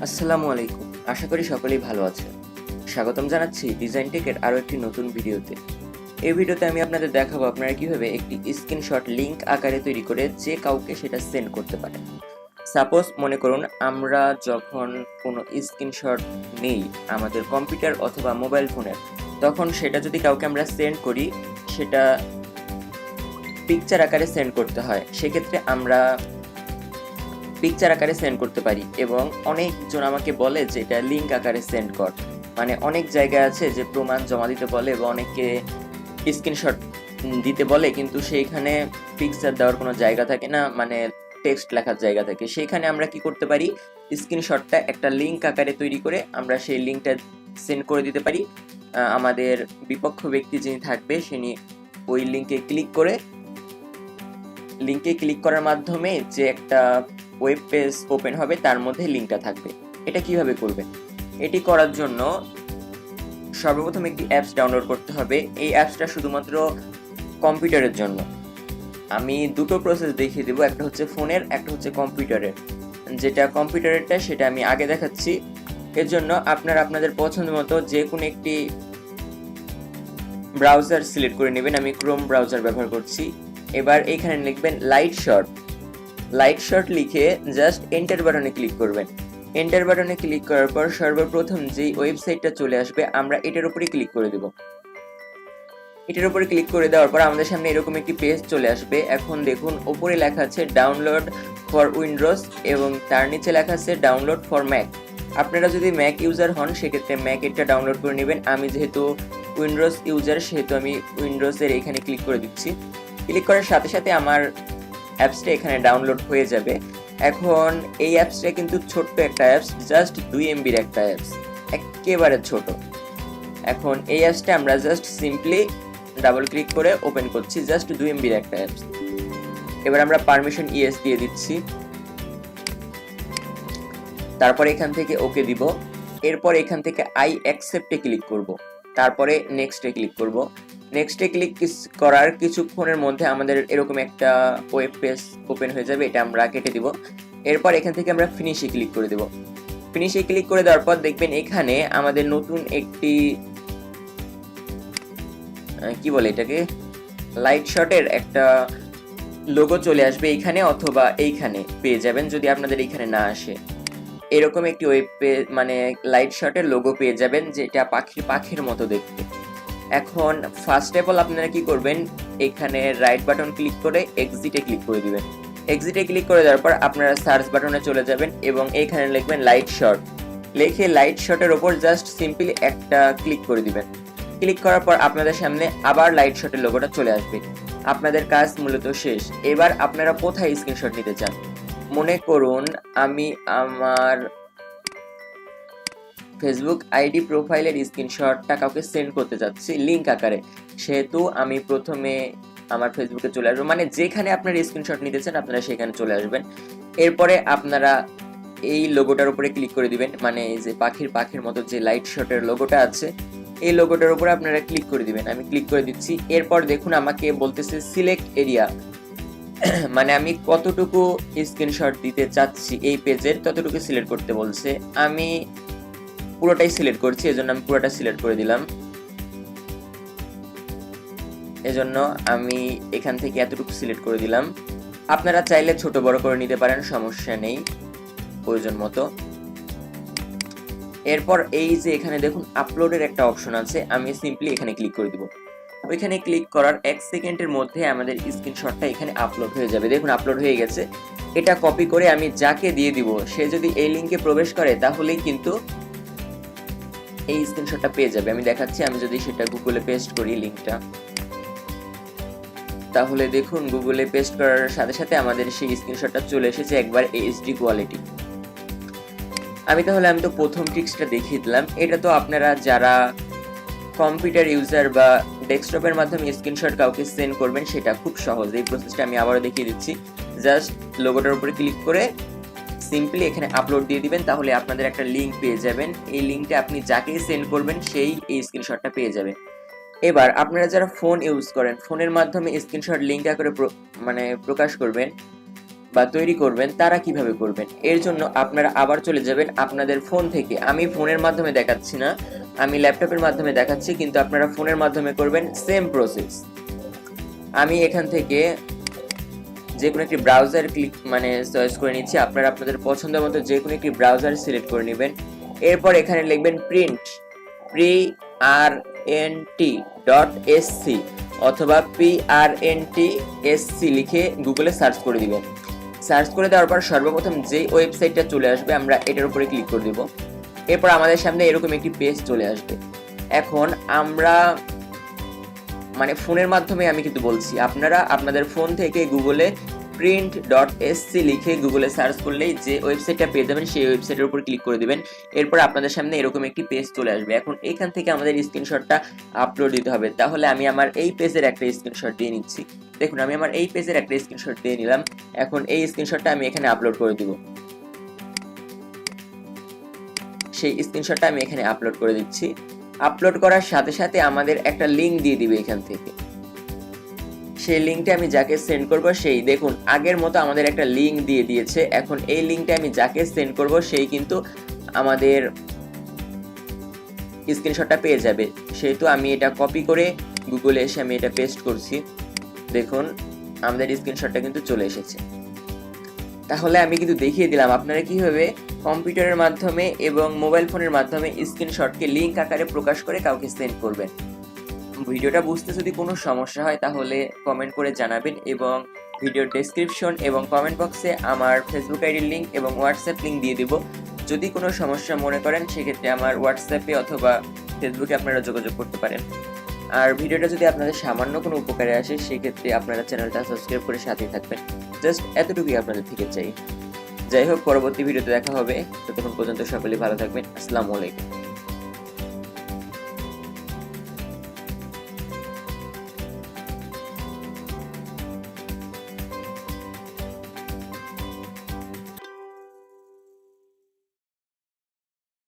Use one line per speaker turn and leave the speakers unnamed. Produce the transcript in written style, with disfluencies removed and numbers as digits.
আসসালামু আলাইকুম। আশা করি সকলেই ভালো আছেন। স্বাগতম জানাচ্ছি ডিজাইন টেকের আরও একটি নতুন ভিডিওতে। এই ভিডিওতে আমি আপনাদের দেখাবো আপনারা কিভাবে একটি স্ক্রিনশট লিংক আকারে তৈরি করে যে কাউকে সেটা সেন্ড করতে পারেন। সাপোজ মনে করুন আমরা যখন কোনো স্ক্রিনশট নেই আমাদের কম্পিউটার অথবা মোবাইল ফোনের, তখন সেটা যদি কাউকে আমরা সেন্ড করি, সেটা পিকচার আকারে সেন্ড করতে হয়। সেক্ষেত্রে আমরা পিকচার আকারে সেন্ড করতে পারি এবং অনেকজন আমাকে বলে যে এটা লিঙ্ক আকারে সেন্ড কর। মানে অনেক জায়গায় আছে যে প্রমাণ জমা দিতে বলে বা অনেকে স্ক্রিনশট দিতে বলে, কিন্তু সেইখানে পিকচার দেওয়ার কোনো জায়গা থাকে না, মানে টেক্সট লেখার জায়গা থাকে। সেইখানে আমরা কি করতে পারি, স্ক্রিনশটটা একটা লিঙ্ক আকারে তৈরি করে আমরা সেই লিঙ্কটা সেন্ড করে দিতে পারি। আমাদের বিপক্ষ ব্যক্তি যিনি থাকবে তিনি ওই লিঙ্কে ক্লিক করার মাধ্যমে যে একটা ওয়েব পেজ ওপেন হবে তার মধ্যে লিঙ্কটা থাকবে। এটা কিভাবে করবেন? এটি করার জন্য সর্বপ্রথম একটি অ্যাপস ডাউনলোড করতে হবে। এই অ্যাপসটা শুধুমাত্র কম্পিউটারের জন্য। আমি দুটো প্রসেস দেখিয়ে দেবো, একটা হচ্ছে ফোনের, একটা হচ্ছে কম্পিউটারের। যেটা কম্পিউটারেরটা সেটা আমি আগে দেখাচ্ছি। এর জন্য আপনারা আপনাদের পছন্দ মতো যে কোনো একটি ব্রাউজার সিলেক্ট করে নেবেন। আমি ক্রোম ব্রাউজার ব্যবহার করছি। এবার এখানে লিখবেন লাইটশট লিখে জাস্ট এন্টার বাটনে ক্লিক করবেন। এন্টার বাটনে ক্লিক করার পর সর্বপ্রথম যেই ওয়েবসাইটটা চলে আসবে আমরা এটার উপরে ক্লিক করে দেব। এটার উপরে ক্লিক করে দেওয়ার পর আমাদের সামনে এরকম একটি পেজ চলে আসবে। এখন দেখুন উপরে লেখা আছে ডাউনলোড ফর উইন্ডোজ এবং তার নিচে লেখা আছে ডাউনলোড ফর ম্যাক। আপনারা যদি ম্যাক ইউজার হন সেক্ষেত্রে ম্যাক এটা ডাউনলোড করে নেবেন। আমি যেহেতু উইন্ডোজ ইউজার সেহেতু আমি উইন্ডোজের এখানে ক্লিক করে দিচ্ছি। ক্লিক করার সাথে সাথে আমার অ্যাপসটা এখানে ডাউনলোড হয়ে যাবে। এখন এই অ্যাপসটা কিন্তু ছোট্ট একটা অ্যাপস, জাস্ট 2 MBর একটা অ্যাপস, একেবারে ছোট। এখন এই অ্যাপসটা আমরা জাস্ট সিম্পলি ডাবল ক্লিক করে ওপেন করছি, জাস্ট 2 MBর একটা অ্যাপস। এবার আমরা পারমিশন ইয়েস দিয়ে দিচ্ছি, তারপরে এখান থেকে ওকে দিব। এরপর এখান থেকে আই অ্যাকসেপ্টে ক্লিক করব, তারপরে নেক্সটে ক্লিক করব। নেক্সটে ক্লিক করার কিছুক্ষণের মধ্যে আমাদের এরকম একটা ওয়েব পেজ ওপেন হয়ে যাবে, এটা আমরা কেটে দিব। এরপর এখান থেকে আমরা ফিনিশে ক্লিক করে দেব। ফিনিশে ক্লিক করে দেওয়ার পর দেখবেন এখানে আমাদের নতুন একটি কি বলে এটাকে, লাইটশটের একটা লোগো চলে আসবে এইখানে, অথবা এইখানে পেয়ে যাবেন যদি আপনাদের এইখানে না আসে। এরকম একটি ওয়েব পেজ মানে লাইটশটের লোগো পেয়ে যাবেন, যেটা পাখির মতো দেখতে। এখন ফার্স্ট অফ অল আপনারা কি করবেন, এখানে রাইট বাটন ক্লিক করে এক্সিটে ক্লিক করে দিবেন। এক্সিটে ক্লিক করে দেওয়ার পর আপনারা সার্চ বাটনে চলে যাবেন এবং এখানে লিখবেন লাইটশট। লিখে লাইটশটের ওপর জাস্ট সিম্পলি একটা ক্লিক করে দিবেন। ক্লিক করার পর আপনাদের সামনে আবার লাইটশটের লোগোটা চলে আসবে। আপনাদের কাজ মূলত শেষ। এবার আপনারা কোথায় স্ক্রিনশট নিতে চান? মনে করুন আমি আমার ফেসবুক আইডি প্রোফাইলের স্ক্রিনশটটা কাউকে সেন্ড করতে চাচ্ছি লিঙ্ক আকারে, সেহেতু আমি প্রথমে আমার ফেসবুকে চলে আসবো। মানে যেখানে আপনারা স্ক্রিনশট নিতে চান আপনারা সেখানে চলে আসবেন। এরপরে আপনারা এই লোগোটার উপরে ক্লিক করে দিবেন, মানে এই যে পাখির মতো যে লাইটশটের লোগোটা আছে এই লোগোটার উপরে আপনারা ক্লিক করে দিবেন। আমি ক্লিক করে দিচ্ছি। এরপর দেখুন আমাকে বলতেছে সিলেক্ট এরিয়া, মানে আমি কতটুকু স্ক্রিনশট দিতে চাচ্ছি এই পেজের ততটুকু সিলেক্ট করতে বলছে। আমি পুরোটাই সিলেক্ট করছি, এজন্য আমি পুরোটা সিলেক্ট করে দিলাম। এজন্য আমি এখান থেকে এতটুকু সিলেক্ট করে দিলাম। আপনারা চাইলে ছোট বড় করে নিতে পারেন, সমস্যা নেই, প্রয়োজন মতো। এরপর এই যে এখানে দেখুন আপলোডের একটা অপশন আছে, আমি সিম্পলি এখানে ক্লিক করে দিব। ওইখানে ক্লিক করার 1 সেকেন্ডের মধ্যে আমাদের স্ক্রিনশটটা এখানে আপলোড হয়ে যাবে। দেখুন আপলোড হয়ে গেছে। এটা কপি করে আমি যাকে দিয়ে দিব সে যদি এই লিঙ্কে প্রবেশ করে তাহলেই কিন্তু এই স্ক্রিনশটটা পেয়ে যাবে। আমি দেখাচ্ছি, আমি যদি সেটা গুগলে পেস্ট করি লিঙ্কটা, তাহলে দেখুন গুগলে পেস্ট করার সাথে সাথে আমাদের সেই স্ক্রিনশটটা চলে এসেছে একবার এইচডি কোয়ালিটি। আমি তো প্রথম ট্রিক্সটা দেখিয়ে দিলাম। এটা তো আপনারা যারা কম্পিউটার ইউজার বা ডেস্কটপের মাধ্যমে স্ক্রিনশট কাউকে সেন্ড করবেন সেটা খুব সহজ। এই প্রসেসটা আমি আবারও দেখিয়ে দিচ্ছি। জাস্ট লোগোটার উপরে ক্লিক করে সিম্পলি এখানে আপলোড দিয়ে দিবেন, তাহলে আপনাদের একটা লিঙ্ক পেয়ে যাবেন। এই লিঙ্কটা আপনি যাকে সেন্ড করবেন সেই এই স্ক্রিনশটটা পেয়ে যাবে। এবার আপনারা যারা ফোন ইউজ করেন, ফোনের মাধ্যমে স্ক্রিনশট লিঙ্ক আকারে প্রকাশ করবেন বা তৈরি করবেন তারা কিভাবে করবেন। এর জন্য আপনারা আবার চলে যাবেন আপনাদের ফোন থেকে। আমি ফোনের মাধ্যমে দেখাচ্ছি না, আমি ল্যাপটপের মাধ্যমে দেখাচ্ছি, কিন্তু আপনারা ফোনের মাধ্যমে করবেন সেম প্রসেস। আমি এখান থেকে যে কোনো একটি ব্রাউজার চয়েস করে নিচ্ছি। আপনারা আপনাদের পছন্দ মতো যে কোনো একটি ব্রাউজার সিলেক্ট করে নেবেন। এরপর এখানে লিখবেন prnt.sc অথবা prnt.sc লিখে গুগলে সার্চ করে দিবেন। সার্চ করে দেওয়ার পর সর্বপ্রথম যে ওয়েবসাইটটা চলে আসবে আমরা এটার উপরে ক্লিক করে দেব। এরপর আমাদের সামনে এরকম একটি পেজ চলে আসবে। এখন আমরা ফোনের মাধ্যমে আমি কিন্তু বলছি, আপনারা আপনাদের ফোন থেকে গুগলে prnt.sc লিখে গুগলে সার্চ করলেই যে ওয়েবসাইটটা পেয়ে যাবেন সেই ওয়েবসাইটের উপর ক্লিক করে দিবেন। এরপর আপনাদের সামনে এরকম একটি পেজ চলে আসবে। এখন এখান থেকে আমাদের স্ক্রিনশটটা আপলোড দিতে হবে। তাহলে আমি আমার এই পেজের একটা স্ক্রিনশট দিয়ে নিচ্ছি। দেখুন, আমি আমার এই পেজের একটা স্ক্রিনশট দিয়ে নিলাম। এখন এই স্ক্রিনশটটা আমি এখানে আপলোড করে দিব। সেই স্ক্রিনশটটা আমি এখানে আপলোড করে দিচ্ছি। আপলোড করার সাথে সাথে আমাদের একটা লিংক দিয়ে দিবে এখান থেকে। সেই লিংকটা আমি যাকে সেন্ড করব সেই, দেখুন আগের মতো আমাদের একটা লিংক দিয়ে দিয়েছে। এখন এই লিংকটা আমি যাকে সেন্ড করব সেই কিন্তু আমাদের স্ক্রিনশটটা পেয়ে যাবে। সেহেতু আমি এটা কপি করে গুগলে এসে আমি এটা পেস্ট করছি। দেখুন আমাদের স্ক্রিনশটটা কিন্তু চলে এসেছে। তাহলে আমি কিন্তু দেখিয়ে দিলাম আপনারা কিভাবে কম্পিউটারের মাধ্যমে এবং মোবাইল ফোনের মাধ্যমে স্ক্রিনশটকে লিংক আকারে প্রকাশ করে কাউকে সেন্ড করবেন। ভিডিওটা বুঝতে যদি কোনো সমস্যা হয় তাহলে কমেন্ট করে জানাবেন, এবং ভিডিওর ডেসক্রিপশন এবং কমেন্ট বক্সে আমার ফেসবুক আইডির লিঙ্ক এবং হোয়াটসঅ্যাপ লিঙ্ক দিয়ে দেব। যদি কোনো সমস্যা মনে করেন সেক্ষেত্রে আমার হোয়াটসঅ্যাপে অথবা ফেসবুকে আপনারা যোগাযোগ করতে পারেন। আর ভিডিওটা যদি আপনাদের সামান্য কোনো উপকারে আসে সেক্ষেত্রে আপনারা চ্যানেলটা সাবস্ক্রাইব করে সাথেই থাকবেন। জাস্ট এতটুকুই আপনাদের থেকে চাই। যাই হোক, পরবর্তী ভিডিওতে দেখা হবে। ততক্ষণ পর্যন্ত সকলেই ভালো থাকবেন। আসসালামু আলাইকুম।